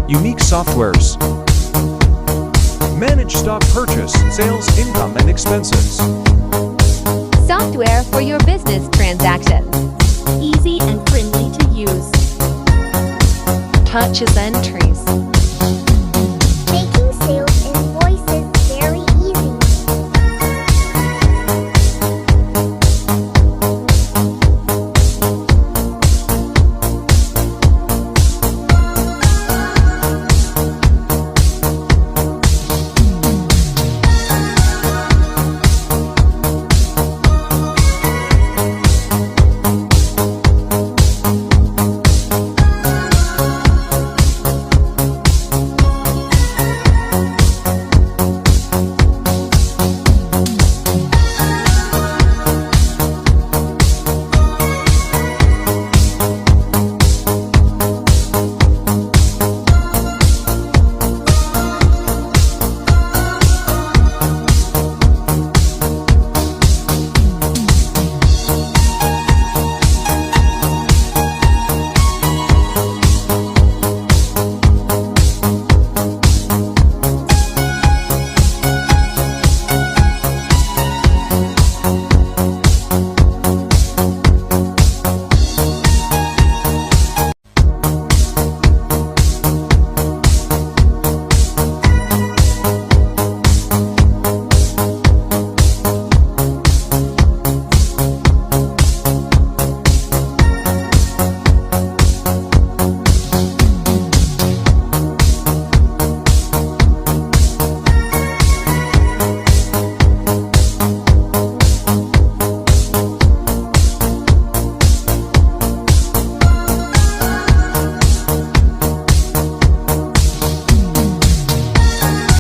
Unique softwares. Manage stock purchase, sales, income, and expenses. Software for your business transactions. Easy and friendly to use. Purchase entries.